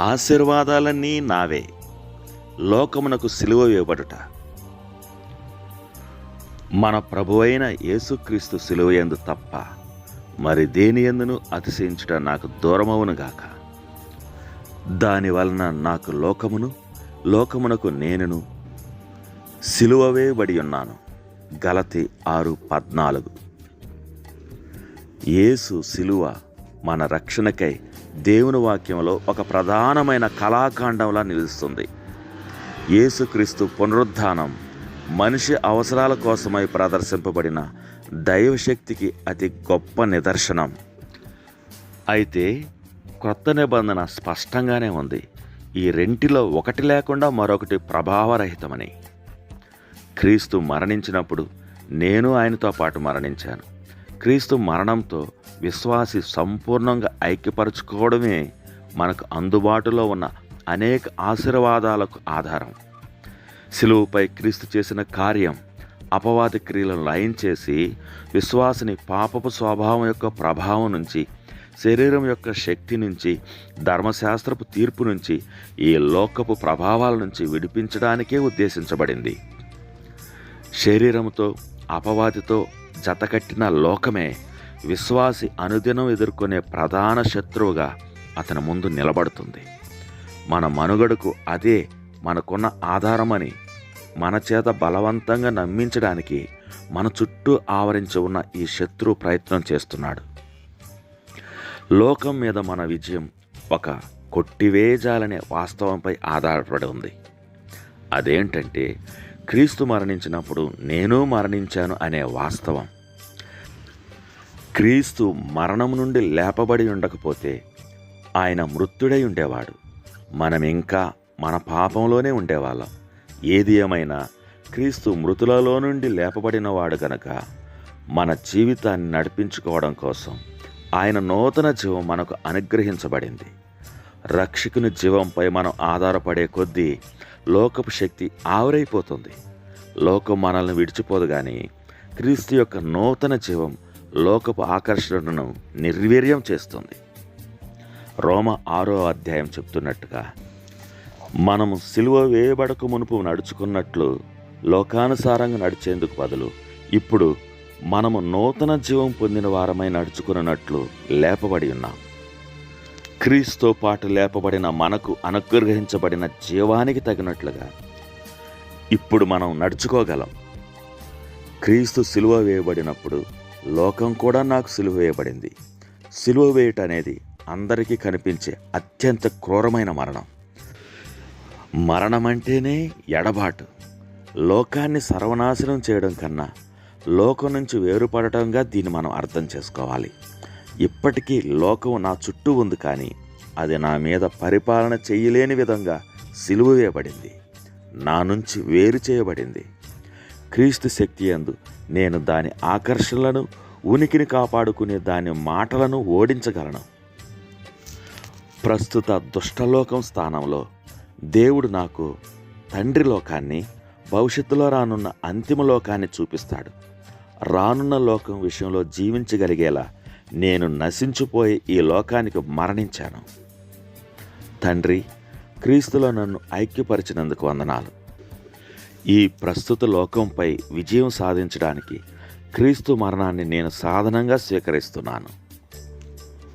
ఆశీర్వాదాలన్నీ నావే, లోకమునకు సిలువ వేయబడుట. మన ప్రభువైన యేసుక్రీస్తు సిలువయందు తప్ప మరి దేని యందును అతిశయించుట నాకు దూరమవునుగాక. దాని వలన నాకు లోకమునకు నేనును సిలువ వేయబడి ఉన్నాను. గలతీ 6:14. యేసు సిలువ మన రక్షణకై దేవుని వాక్యంలో ఒక ప్రధానమైన కళాఖండంలా నిలుస్తుంది. యేసుక్రీస్తు పునరుద్ధానం మనిషి అవసరాల కోసమై ప్రదర్శింపబడిన దైవశక్తికి అతి గొప్ప నిదర్శనం. అయితే క్రొత్త నిబంధన స్పష్టంగానే ఉంది, ఈ రెంటిలో ఒకటి లేకుండా మరొకటి ప్రభావరహితమని. క్రీస్తు మరణించినప్పుడు నేను ఆయనతో పాటు మరణించాను. క్రీస్తు మరణంతో విశ్వాసి సంపూర్ణంగా ఐక్యపరచుకోవడమే మనకు అందుబాటులో ఉన్న అనేక ఆశీర్వాదాలకు ఆధారం. సిలువపై క్రీస్తు చేసిన కార్యం అపవాది క్రియలను లయం చేసి విశ్వాసిని పాపపు స్వభావం యొక్క ప్రభావం నుంచి, శరీరం యొక్క శక్తి నుంచి, ధర్మశాస్త్రపు తీర్పు నుంచి, ఈ లోకపు ప్రభావాల నుంచి విడిపించడానికే ఉద్దేశించబడింది. శరీరంతో అపవాదితో జతకట్టిన లోకమే విశ్వాసి అనుదినం ఎదుర్కొనే ప్రధాన శత్రువుగా అతని ముందు నిలబడుతుంది. మన మనుగడకు అదే మనకున్న ఆధారమని మన చేత బలవంతంగా నమ్మించడానికి మన చుట్టూ ఆవరించి ఉన్న ఈ శత్రువు ప్రయత్నం చేస్తున్నాడు. లోకం మీద మన విజయం ఒక కొట్టివేయాలనే వాస్తవంపై ఆధారపడి ఉంది. అదేంటంటే క్రీస్తు మరణించినప్పుడు నేను మరణించాను అనే వాస్తవం. క్రీస్తు మరణం నుండి లేపబడి ఉండకపోతే ఆయన మృత్యుడై ఉండేవాడు. మనం ఇంకా మన పాపంలోనే ఉండేవాళ్ళం. ఏది ఏమైనా క్రీస్తు మృతులలో నుండి లేపబడినవాడు గనక మన జీవితాన్ని నడిపించుకోవడం కోసం ఆయన నూతన జీవం మనకు అనుగ్రహించబడింది. రక్షకుని జీవంపై మనం ఆధారపడే కొద్దీ లోకపు శక్తి ఆవిరైపోతుంది. లోకం మనల్ని విడిచిపోదు, కానీ క్రీస్తు యొక్క నూతన జీవం లోకపు ఆకర్షణను నిర్వీర్యం చేస్తుంది. రోమ 6వ అధ్యాయం చెప్తున్నట్టుగా, మనము సిలువ వేయబడక మునుపు నడుచుకున్నట్లు లోకానుసారంగా నడిచేందుకు బదులు ఇప్పుడు మనము నూతన జీవం పొందిన వారమై నడుచుకున్నట్లు లేపబడి ఉన్నాం. క్రీస్తుతో పాటు లేపబడిన మనకు అనుగ్రహించబడిన జీవానికి తగినట్లుగా ఇప్పుడు మనం నడుచుకోగలం. క్రీస్తు సిలువ వేయబడినప్పుడు లోకం కూడా నాకు సిలువ వేయబడింది. సిలువ వేయుట అనేది అందరికీ కనిపించే అత్యంత క్రూరమైన మరణం. మరణం అంటేనే ఎడబాటు. లోకాన్ని సర్వనాశనం చేయడం కన్నా లోకం నుంచి వేరుపడటంగా దీన్ని మనం అర్థం చేసుకోవాలి. ఇప్పటికీ లోకం నా చుట్టూ ఉంది, కానీ అది నా మీద పరిపాలన చేయలేని విధంగా సిలువ వేయబడింది, నా నుంచి వేరు చేయబడింది. క్రీస్తు శక్తి యందు నేను దాని ఆకర్షణలను, ఉనికిని కాపాడుకునే దాని మాటలను ఓడించగలను. ప్రస్తుత దుష్టలోకం స్థానంలో దేవుడు నాకు తండ్రి లోకాన్ని, భవిష్యత్తులో రానున్న అంతిమ లోకాన్ని చూపిస్తాడు. రానున్న లోకం విషయంలో జీవించగలిగేలా నేను నశించిపోయి ఈ లోకానికి మరణించాను. తండ్రి, క్రీస్తులో నన్ను ఐక్యపరిచినందుకు వందనాలు. ఈ ప్రస్తుత లోకంపై విజయం సాధించడానికి క్రీస్తు మరణాన్ని నేను సాధనంగా స్వీకరిస్తున్నాను.